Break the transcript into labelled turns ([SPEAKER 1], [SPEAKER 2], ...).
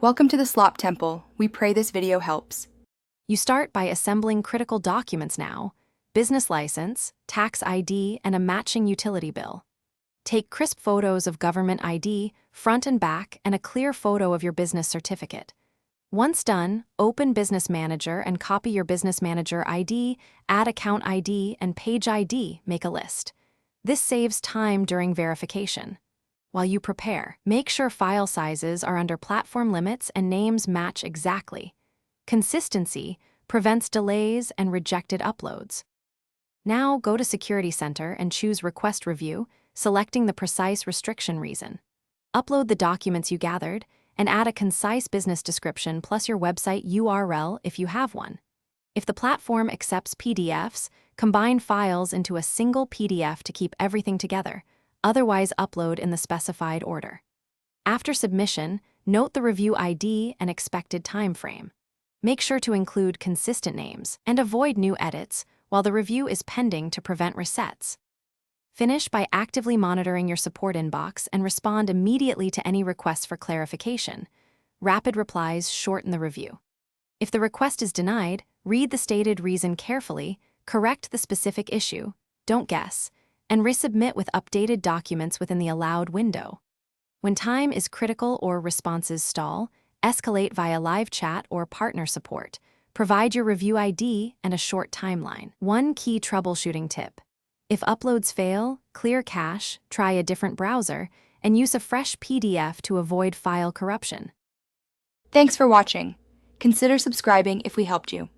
[SPEAKER 1] Welcome to the Slop Temple. We pray this video helps.
[SPEAKER 2] You start by assembling critical documents now: business license, tax ID, and a matching utility bill. Take crisp photos of government ID, front and back, and a clear photo of your business certificate. Once done, open Business Manager and copy your Business Manager ID, add Account ID, and Page ID, make a list. This saves time during verification. While you prepare, make sure file sizes are under platform limits and names match exactly. Consistency prevents delays and rejected uploads. Now go to Security Center and choose Request Review, selecting the precise restriction reason. Upload the documents you gathered and add a concise business description plus your website URL if you have one. If the platform accepts PDFs, combine files into a single PDF to keep everything together. Otherwise, upload in the specified order. After submission, note the review ID and expected time frame. Make sure to include consistent names and avoid new edits while the review is pending to prevent resets. Finish by actively monitoring your support inbox and respond immediately to any requests for clarification. Rapid replies shorten the review. If the request is denied, read the stated reason carefully, correct the specific issue, don't guess, and resubmit with updated documents within the allowed window. When time is critical or responses stall, escalate via live chat or partner support. Provide your review ID and a short timeline. One key troubleshooting tip: if uploads fail, clear cache, try a different browser, and use a fresh PDF to avoid file corruption.
[SPEAKER 1] Thanks for watching. Consider subscribing if we helped you.